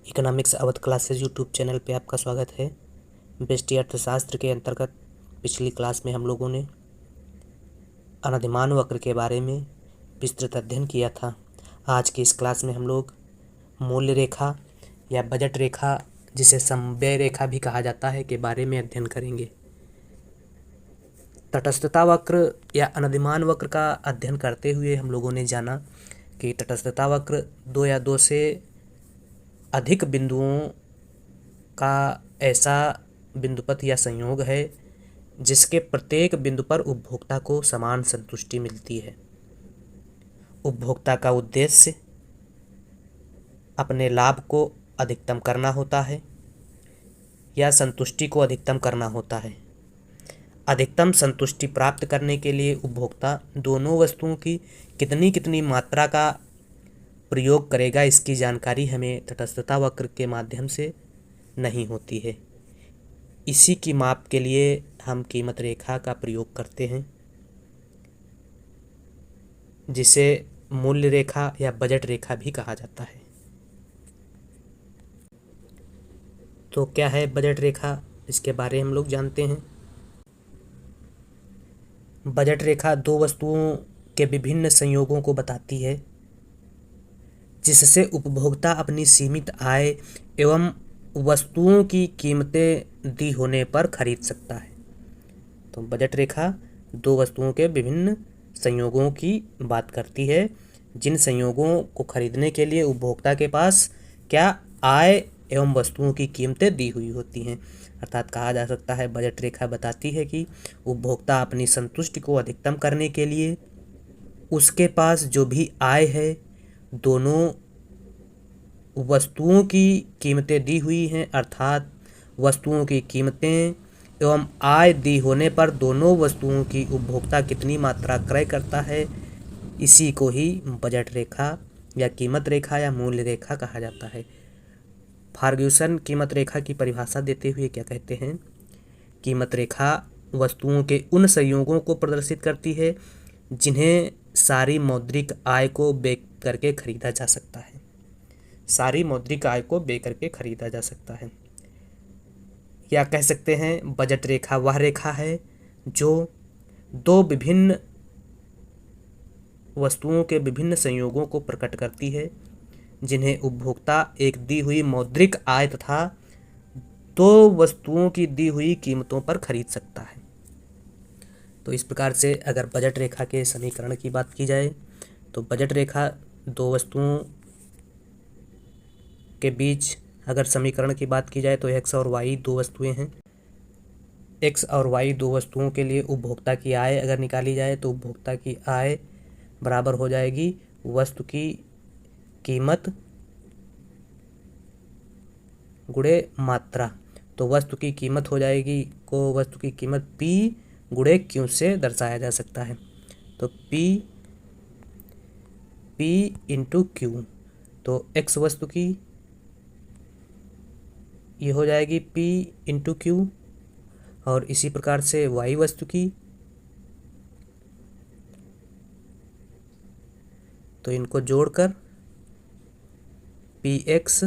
Economics Awadh classes YouTube channel पे आपका स्वागत है। व्यष्टि अर्थशास्त्र के अंतर्गत पिछली क्लास में हम लोगों ने अनधिमान वक्र के बारे में विस्तृत अध्ययन किया था। आज की इस क्लास में हम लोग मूल्य रेखा या बजट रेखा, जिसे समव्यय रेखा भी कहा जाता है, के बारे में अध्ययन करेंगे। तटस्थता वक्र या अनधिमान वक्र का अध्ययन करते हुए हम लोगों ने जाना कि तटस्थता वक्र दो या दो से अधिक बिंदुओं का ऐसा बिंदुपथ या संयोग है जिसके प्रत्येक बिंदु पर उपभोक्ता को समान संतुष्टि मिलती है। उपभोक्ता का उद्देश्य अपने लाभ को अधिकतम करना होता है या संतुष्टि को अधिकतम करना होता है। अधिकतम संतुष्टि प्राप्त करने के लिए उपभोक्ता दोनों वस्तुओं की कितनी कितनी मात्रा का प्रयोग करेगा, इसकी जानकारी हमें तटस्थता वक्र के माध्यम से नहीं होती है। इसी की माप के लिए हम कीमत रेखा का प्रयोग करते हैं, जिसे मूल्य रेखा या बजट रेखा भी कहा जाता है। तो क्या है बजट रेखा, इसके बारे में हम लोग जानते हैं। बजट रेखा दो वस्तुओं के विभिन्न संयोगों को बताती है जिससे उपभोक्ता अपनी सीमित आय एवं वस्तुओं की कीमतें दी होने पर खरीद सकता है। तो बजट रेखा दो वस्तुओं के विभिन्न संयोगों की बात करती है, जिन संयोगों को खरीदने के लिए उपभोक्ता के पास क्या आय एवं वस्तुओं की कीमतें दी हुई होती हैं। अर्थात कहा जा सकता है बजट रेखा बताती है कि उपभोक्ता अपनी संतुष्टि को अधिकतम करने के लिए उसके पास जो भी आय है, दोनों वस्तुओं की कीमतें दी हुई हैं, अर्थात वस्तुओं की कीमतें एवं आय दी होने पर दोनों वस्तुओं की उपभोक्ता कितनी मात्रा क्रय करता है, इसी को ही बजट रेखा या कीमत रेखा या मूल्य रेखा कहा जाता है। फर्ग्यूसन कीमत रेखा की परिभाषा देते हुए क्या कहते हैं, कीमत रेखा वस्तुओं के उन संयोगों को प्रदर्शित करती है जिन्हें सारी मौद्रिक आय को बेच करके खरीदा जा सकता है। सारी मौद्रिक आय को बेच करके खरीदा जा सकता है। या कह सकते हैं बजट रेखा वह रेखा है जो दो विभिन्न वस्तुओं के विभिन्न संयोगों को प्रकट करती है जिन्हें उपभोक्ता एक दी हुई मौद्रिक आय तथा दो वस्तुओं की दी हुई कीमतों पर खरीद सकता है। तो इस प्रकार से अगर बजट रेखा के समीकरण की बात की जाए तो बजट रेखा दो वस्तुओं के बीच अगर समीकरण की बात की जाए तो एक्स और वाई दो वस्तुएं हैं। एक्स और वाई दो वस्तुओं के लिए उपभोक्ता की आय अगर निकाली जाए तो उपभोक्ता की आय बराबर हो जाएगी वस्तु की कीमत गुणे मात्रा। तो वस्तु की कीमत हो जाएगी को वस्तु की कीमत P गुणे Q से दर्शाया जा सकता है। तो P इंटू Q, तो X वस्तु की ये हो जाएगी P इंटू Q, और इसी प्रकार से Y वस्तु की, तो इनको जोड़कर PX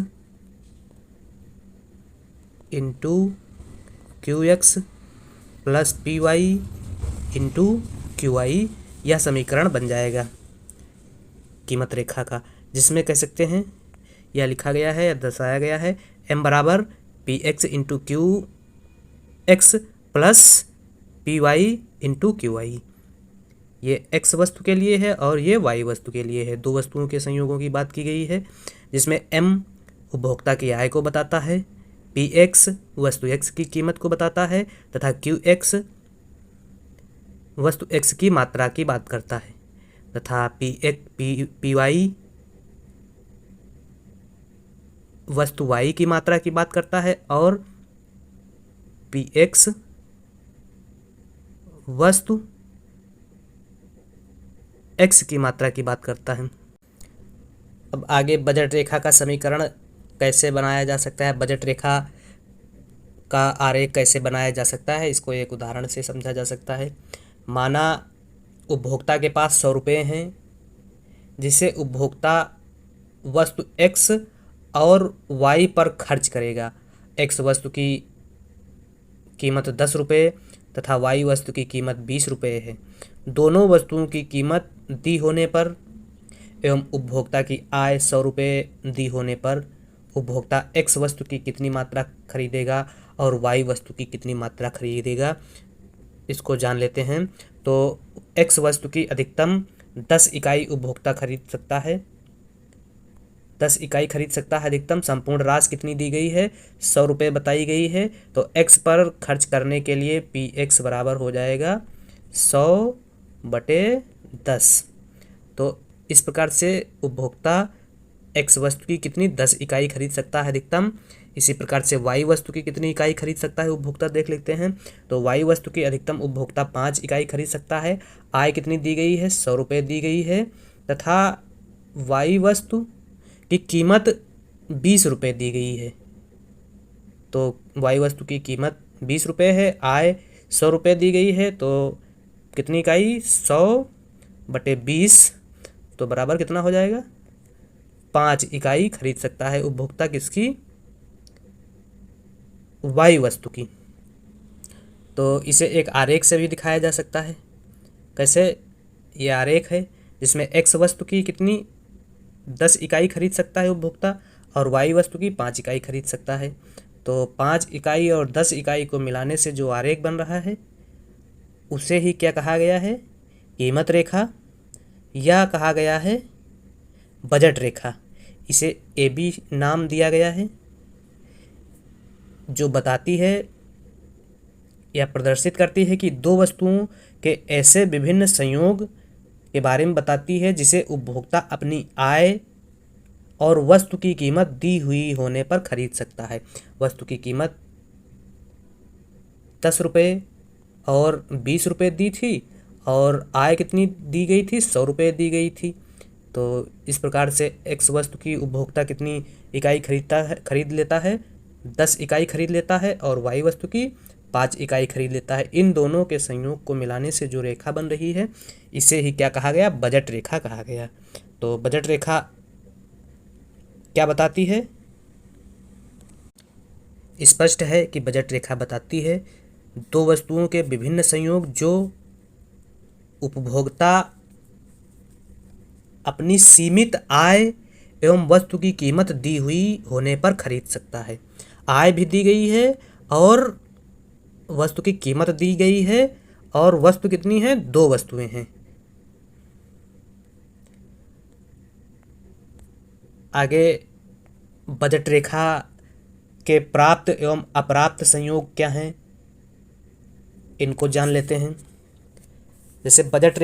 into QX plus PY into QI, यह समीकरण बन जाएगा कीमत रेखा का, जिसमें कह सकते हैं यह लिखा गया है या दर्शाया गया है M बराबर PX into QX plus PY into QI। ये X वस्तु के लिए है और ये Y वस्तु के लिए है। दो वस्तुओं के संयोगों की बात की गई है जिसमें M उपभोक्ता की आय को बताता है, PX वस्तु X की कीमत को बताता है तथा QX वस्तु X की मात्रा की बात करता है, तथा PY वस्तु Y की मात्रा की बात करता है और PX वस्तु X की मात्रा की बात करता है। अब आगे बजट रेखा का समीकरण कैसे बनाया जा सकता है, बजट रेखा का आरेख कैसे बनाया जा सकता है, इसको एक उदाहरण से समझा जा सकता है। माना उपभोक्ता के पास 100 रुपये हैं, जिसे उपभोक्ता वस्तु X और वाई पर खर्च करेगा। एक्स वस्तु की कीमत 10 रुपये तथा वाई वस्तु की कीमत 20 रुपये है। दोनों वस्तुओं की कीमत दी होने पर एवं उपभोक्ता की आय 100 रुपये दी होने पर उपभोक्ता एक्स वस्तु की कितनी मात्रा खरीदेगा और वाई वस्तु की कितनी मात्रा खरीदेगा, इसको जान लेते हैं। तो एक्स वस्तु की अधिकतम 10 इकाई उपभोक्ता खरीद सकता है, 10 इकाई खरीद सकता है अधिकतम। संपूर्ण राशि कितनी दी गई है, 100 रुपये बताई गई है। तो एक्स पर खर्च करने के लिए पी एक्स बराबर हो जाएगा 100/10। तो इस प्रकार से उपभोक्ता एक्स वस्तु की कितनी 10 इकाई खरीद सकता है अधिकतम। इसी प्रकार से वाई वस्तु की कितनी इकाई खरीद सकता है उपभोक्ता देख लेते हैं। तो वाई वस्तु की अधिकतम उपभोक्ता 5 इकाई खरीद सकता है। आय कितनी दी गई है, 100 रुपये दी गई है तथा वाई वस्तु की कीमत 20 रुपये दी गई है। तो वाई वस्तु की कीमत 20 रुपये है, आय 100 रुपये दी गई है। तो कितनी इकाई, 100/20, तो बराबर कितना हो जाएगा, 5 इकाई खरीद सकता है उपभोक्ता किसकी, वाई वस्तु की। तो इसे एक आरेख से भी दिखाया जा सकता है। कैसे, ये आरेख है जिसमें एक्स वस्तु की कितनी 10 इकाई खरीद सकता है उपभोक्ता और वाई वस्तु की 5 इकाई खरीद सकता है। तो 5 इकाई और 10 इकाई को मिलाने से जो आरेख बन रहा है उसे ही क्या कहा गया है, कीमत रेखा, या कहा गया है बजट रेखा। इसे ए बी नाम दिया गया है, जो बताती है या प्रदर्शित करती है कि दो वस्तुओं के ऐसे विभिन्न संयोग के बारे में बताती है जिसे उपभोक्ता अपनी आय और वस्तु की कीमत दी हुई होने पर खरीद सकता है। वस्तु की कीमत 10 रुपये और 20 रुपये दी थी और आय कितनी दी गई थी, 100 रुपये दी गई थी। तो इस प्रकार से एक्स वस्तु की उपभोक्ता कितनी इकाई खरीद लेता है, 10 इकाई खरीद लेता है और वाई वस्तु की 5 इकाई खरीद लेता है। इन दोनों के संयोग को मिलाने से जो रेखा बन रही है इसे ही क्या कहा गया, बजट रेखा कहा गया। तो बजट रेखा क्या बताती है, स्पष्ट है कि बजट रेखा बताती है दो वस्तुओं के विभिन्न संयोग जो उपभोक्ता अपनी सीमित आय एवं वस्तु की कीमत दी हुई होने पर खरीद सकता है। आय भी दी गई है और वस्तु की कीमत दी गई है और वस्तु कितनी है, 2 वस्तुएं हैं। आगे बजट रेखा के प्राप्त एवं अप्राप्त संयोग क्या हैं, इनको जान लेते हैं। जैसे बजट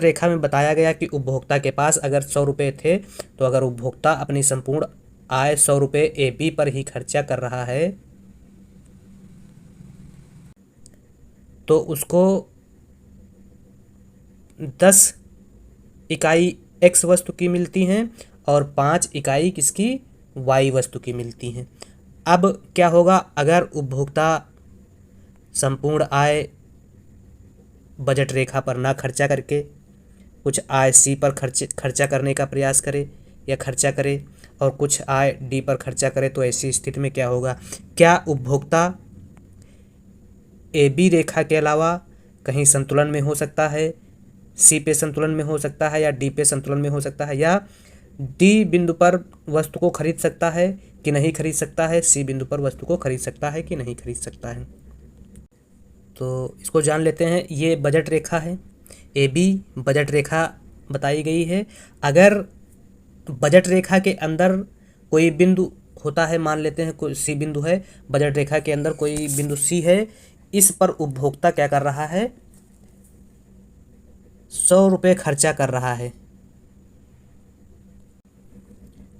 रेखा में बताया गया कि उपभोक्ता के पास अगर 100 रुपये थे तो अगर उपभोक्ता अपनी संपूर्ण आय 100 रुपये ए बी पर ही खर्चा कर रहा है तो उसको 10 इकाई एक्स वस्तु की मिलती हैं और 5 इकाई किसकी, वाई वस्तु की मिलती हैं। अब क्या होगा, अगर उपभोक्ता संपूर्ण आय बजट रेखा पर ना खर्चा करके कुछ आय सी पर खर्चा करने का प्रयास करे या खर्चा करे और कुछ आय डी पर खर्चा करे, तो ऐसी स्थिति में क्या होगा, क्या उपभोक्ता ए बी रेखा के अलावा कहीं संतुलन में हो सकता है, सी पे संतुलन में हो सकता है या डी पे संतुलन में हो सकता है, या डी बिंदु पर वस्तु को खरीद सकता है कि नहीं खरीद सकता है, सी बिंदु पर वस्तु को खरीद सकता है कि नहीं खरीद सकता है। तो इसको जान लेते हैं। ये बजट रेखा है, ए बी बजट रेखा बताई गई है। अगर बजट रेखा के अंदर कोई बिंदु होता है, मान लेते हैं कोई सी बिंदु है, बजट रेखा के अंदर कोई बिंदु सी है, इस पर उपभोक्ता क्या कर रहा है, 100 रुपये खर्चा कर रहा है।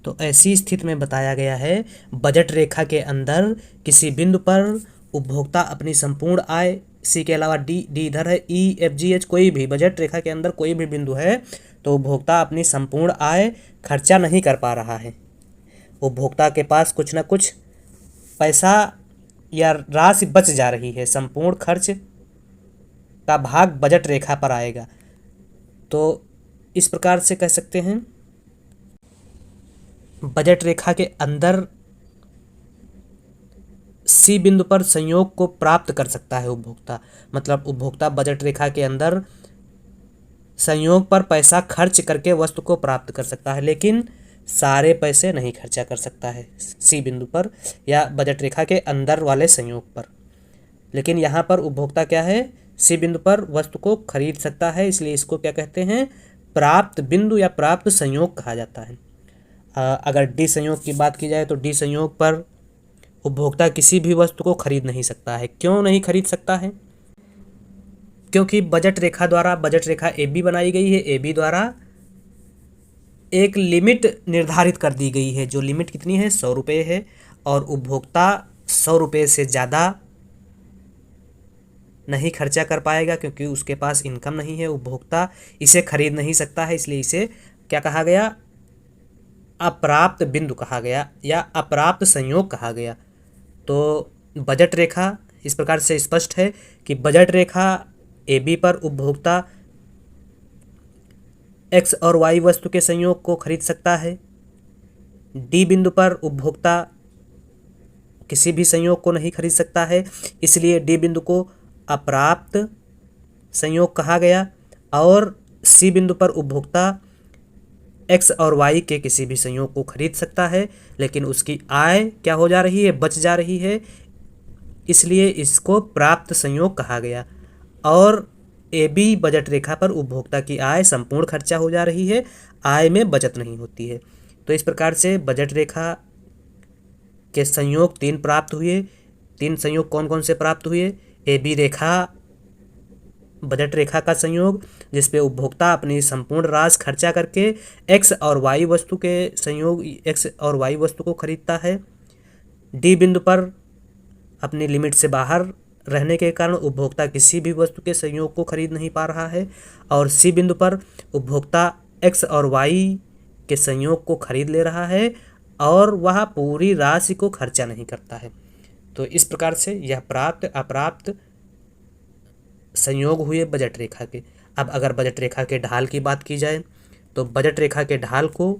तो ऐसी स्थिति में बताया गया है बजट रेखा के अंदर किसी बिंदु पर उपभोक्ता अपनी संपूर्ण आय, सी के अलावा डी इधर है, ई एफ जी एच कोई भी बजट रेखा के अंदर कोई भी बिंदु है तो उपभोक्ता अपनी संपूर्ण आय खर्चा नहीं कर पा रहा है। उपभोक्ता के पास कुछ ना कुछ पैसा या राशि बच जा रही है, संपूर्ण खर्च का भाग बजट रेखा पर आएगा। तो इस प्रकार से कह सकते हैं बजट रेखा के अंदर सी बिंदु पर संयोग को प्राप्त कर सकता है उपभोक्ता। मतलब उपभोक्ता बजट रेखा के अंदर संयोग पर पैसा खर्च करके वस्तु को प्राप्त कर सकता है, लेकिन सारे पैसे नहीं खर्चा कर सकता है सी बिंदु पर या बजट रेखा के अंदर वाले संयोग पर। लेकिन यहाँ पर उपभोक्ता क्या है, सी बिंदु पर वस्तु को खरीद सकता है, इसलिए इसको क्या कहते हैं, प्राप्त बिंदु या प्राप्त संयोग कहा जाता है। अगर डी संयोग की बात की जाए तो डी संयोग पर उपभोक्ता किसी भी वस्तु को खरीद नहीं सकता है। क्यों नहीं खरीद सकता है? क्योंकि बजट रेखा द्वारा, बजट रेखा ए बी बनाई गई है, ए बी द्वारा एक लिमिट निर्धारित कर दी गई है, जो लिमिट कितनी है, 100 रुपये है, और उपभोक्ता 100 रुपये से ज़्यादा नहीं खर्चा कर पाएगा क्योंकि उसके पास इनकम नहीं है, उपभोक्ता इसे खरीद नहीं सकता है, इसलिए इसे क्या कहा गया, अप्राप्त बिंदु कहा गया या अप्राप्त संयोग कहा गया। तो बजट रेखा इस प्रकार से स्पष्ट है कि बजट रेखा ए बी पर उपभोक्ता एक्स और वाई वस्तु के संयोग को खरीद सकता है। डी बिंदु पर उपभोक्ता किसी भी संयोग को नहीं खरीद सकता है, इसलिए डी बिंदु को अप्राप्त संयोग कहा गया। और सी बिंदु पर उपभोक्ता एक्स और वाई के किसी भी संयोग को खरीद सकता है, लेकिन उसकी आय क्या हो जा रही है, बच जा रही है, इसलिए इसको प्राप्त संयोग कहा गया। और ए बी बजट रेखा पर उपभोक्ता की आय संपूर्ण खर्चा हो जा रही है, आय में बचत नहीं होती है। तो इस प्रकार से बजट रेखा के संयोग 3 प्राप्त हुए। 3 संयोग कौन कौन से प्राप्त हुए? ए बी रेखा बजट रेखा का संयोग जिसपे उपभोक्ता अपनी संपूर्ण राशि खर्चा करके एक्स और वाई वस्तु के संयोग एक्स और वाई वस्तु को खरीदता है। डी बिंदु पर अपनी लिमिट से बाहर रहने के कारण उपभोक्ता किसी भी वस्तु के संयोग को खरीद नहीं पा रहा है। और सी बिंदु पर उपभोक्ता एक्स और वाई के संयोग को खरीद ले रहा है और वह पूरी राशि को खर्चा नहीं करता है। तो इस प्रकार से यह प्राप्त अप्राप्त संयोग हुए बजट रेखा के। अब अगर बजट रेखा के ढाल की बात की जाए तो बजट रेखा के ढाल को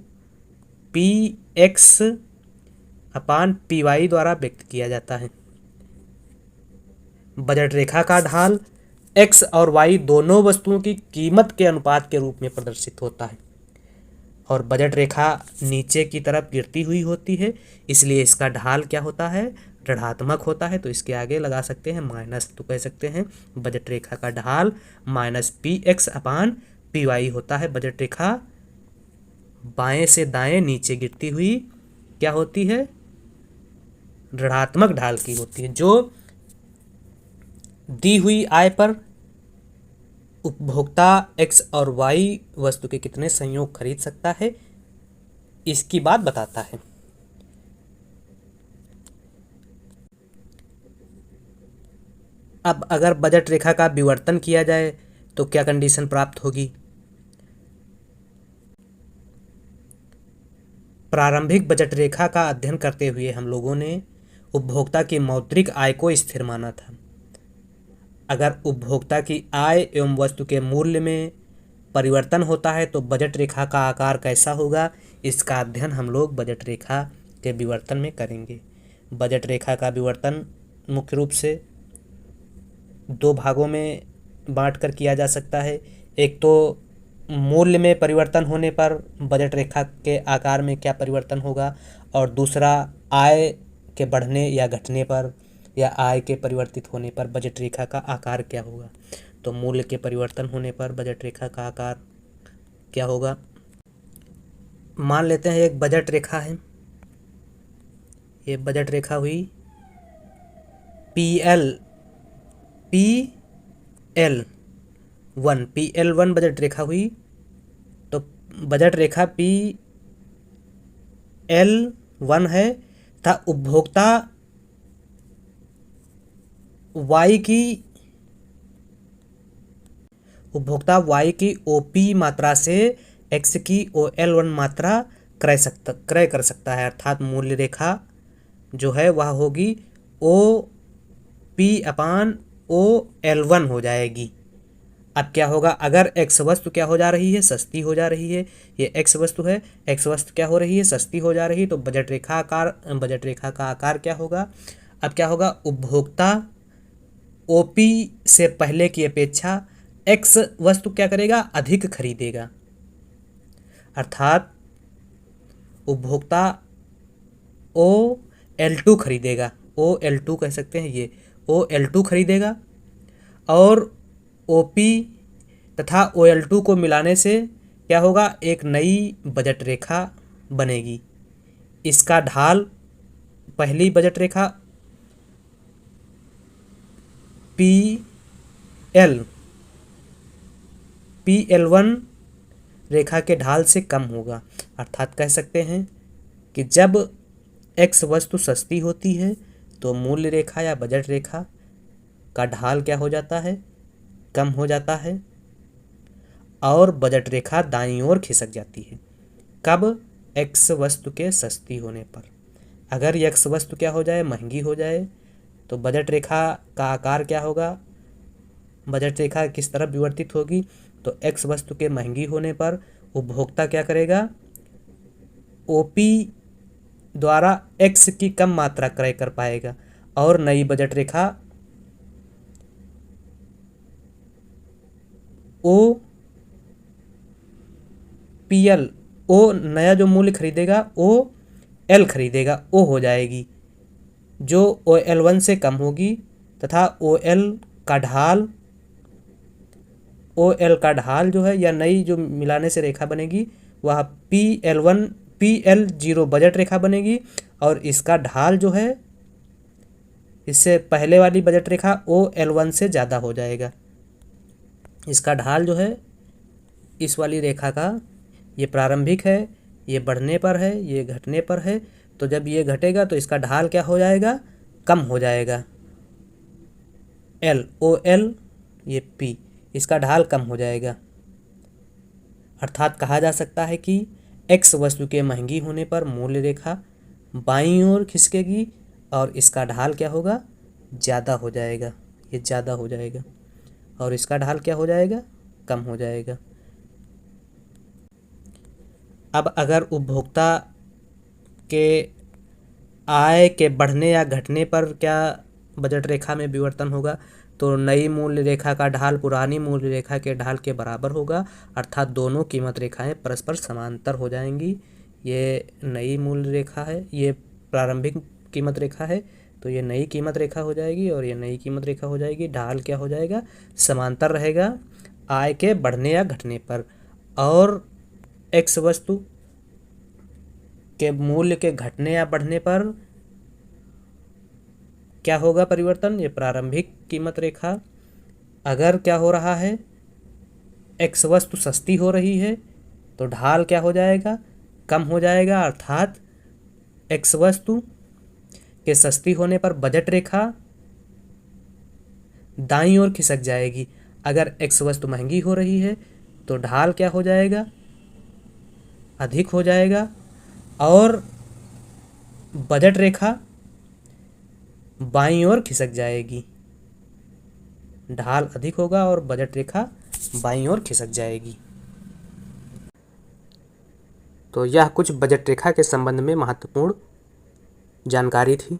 पी एक्स अपान पी वाई द्वारा व्यक्त किया जाता है। बजट रेखा का ढाल एक्स और वाई दोनों वस्तुओं की कीमत के अनुपात के रूप में प्रदर्शित होता है और बजट रेखा नीचे की तरफ गिरती हुई होती है, इसलिए इसका ढाल क्या होता है, ऋणात्मक होता है। तो इसके आगे लगा सकते हैं माइनस, तो कह सकते हैं बजट रेखा का ढाल माइनस पी एक्स अपान पी वाई होता है। बजट रेखा बाएं से दाएं नीचे गिरती हुई क्या होती है, ऋणात्मक ढाल की होती है, जो दी हुई आय पर उपभोक्ता एक्स और वाई वस्तु के कितने संयोग खरीद सकता है इसकी बात बताता है। अब अगर बजट रेखा का विवर्तन किया जाए तो क्या कंडीशन प्राप्त होगी? प्रारंभिक बजट रेखा का अध्ययन करते हुए हम लोगों ने उपभोक्ता की मौद्रिक आय को स्थिर माना था। अगर उपभोक्ता की आय एवं वस्तु के मूल्य में परिवर्तन होता है तो बजट रेखा का आकार कैसा होगा, इसका अध्ययन हम लोग बजट रेखा के विवर्तन में करेंगे। बजट रेखा का विवर्तन मुख्य रूप से 2 भागों में बांटकर किया जा सकता है। एक तो मूल्य में परिवर्तन होने पर बजट रेखा के आकार में क्या परिवर्तन होगा, और दूसरा आय के बढ़ने या घटने पर या आय के परिवर्तित होने पर बजट रेखा का आकार क्या होगा। तो मूल्य के परिवर्तन होने पर बजट रेखा का आकार क्या होगा। मान लेते हैं एक बजट रेखा है, ये बजट रेखा हुई PL1 बजट रेखा हुई। तो बजट रेखा PL1 है तथा उपभोक्ता y की OP मात्रा से x की OL1 मात्रा क्रय कर सकता है, अर्थात मूल्य रेखा जो है वह होगी OP अपान OL1 हो जाएगी। अब क्या होगा, अगर एक्स वस्तु क्या हो जा रही है, सस्ती हो जा रही है, ये एक्स वस्तु है, एक्स वस्तु क्या हो रही है, सस्ती हो जा रही है, तो बजट रेखा का आकार क्या होगा। अब क्या होगा, उपभोक्ता ओपी से पहले की अपेक्षा एक्स वस्तु क्या करेगा, अधिक खरीदेगा। अर्थात उपभोक्ता OL2 खरीदेगा, OL2 कह सकते हैं, ये OL2 खरीदेगा और OP तथा OL2 को मिलाने से क्या होगा, एक नई बजट रेखा बनेगी। इसका ढाल, पहली बजट रेखा PL1 रेखा के ढाल से कम होगा। अर्थात कह सकते हैं कि जब एक्स वस्तु सस्ती होती है तो मूल्य रेखा या बजट रेखा का ढाल क्या हो जाता है, कम हो जाता है और बजट रेखा दाईं ओर खिसक जाती है। कब, एक्स वस्तु के सस्ती होने पर। अगर एक्स वस्तु क्या हो जाए, महंगी हो जाए, तो बजट रेखा का आकार क्या होगा, बजट रेखा किस तरफ विवर्तित होगी, तो एक्स वस्तु के महंगी होने पर उपभोक्ता क्या करेगा, ओपी द्वारा एक्स की कम मात्रा क्रय कर पाएगा और नई बजट रेखा OPL, ओ नया जो मूल्य खरीदेगा OL खरीदेगा, ओ हो जाएगी, जो OL1 से कम होगी तथा OL का ढाल जो है या नई जो मिलाने से रेखा बनेगी वह PL0 बजट रेखा बनेगी और इसका ढाल जो है इससे पहले वाली बजट रेखा OL1 से ज़्यादा हो जाएगा। इसका ढाल जो है इस वाली रेखा का, ये प्रारंभिक है, ये बढ़ने पर है, ये घटने पर है, तो जब ये घटेगा तो इसका ढाल क्या हो जाएगा, कम हो जाएगा। OL ये P, इसका ढाल कम हो जाएगा। अर्थात कहा जा सकता है कि एक्स वस्तु के महंगी होने पर मूल्य रेखा बाईं ओर खिसकेगी और इसका ढाल क्या होगा, ज़्यादा हो जाएगा, ये ज़्यादा हो जाएगा और इसका ढाल क्या हो जाएगा, कम हो जाएगा। अब अगर उपभोक्ता के आय के बढ़ने या घटने पर क्या बजट रेखा में विवर्तन होगा, तो नई मूल्य रेखा का ढाल पुरानी मूल्य रेखा के ढाल के बराबर होगा। अर्थात दोनों कीमत रेखाएं परस्पर समांतर हो जाएंगी। ये नई मूल्य रेखा है, ये प्रारंभिक कीमत रेखा है, तो ये नई कीमत रेखा हो जाएगी और ये नई कीमत रेखा हो जाएगी। ढाल क्या हो जाएगा, समांतर रहेगा आय के बढ़ने या घटने पर। और एक्स वस्तु के मूल्य के घटने या बढ़ने पर क्या होगा परिवर्तन, ये प्रारंभिक कीमत रेखा। अगर क्या हो रहा है, एक्स वस्तु सस्ती हो रही है तो ढाल क्या हो जाएगा, कम हो जाएगा। अर्थात एक्स वस्तु के सस्ती होने पर बजट रेखा दाईं ओर खिसक जाएगी। अगर एक्स वस्तु महंगी हो रही है तो ढाल क्या हो जाएगा, अधिक हो जाएगा और बजट रेखा बाईं ओर खिसक जाएगी। ढाल अधिक होगा और बजट रेखा बाईं ओर खिसक जाएगी। तो यह कुछ बजट रेखा के संबंध में महत्वपूर्ण जानकारी थी।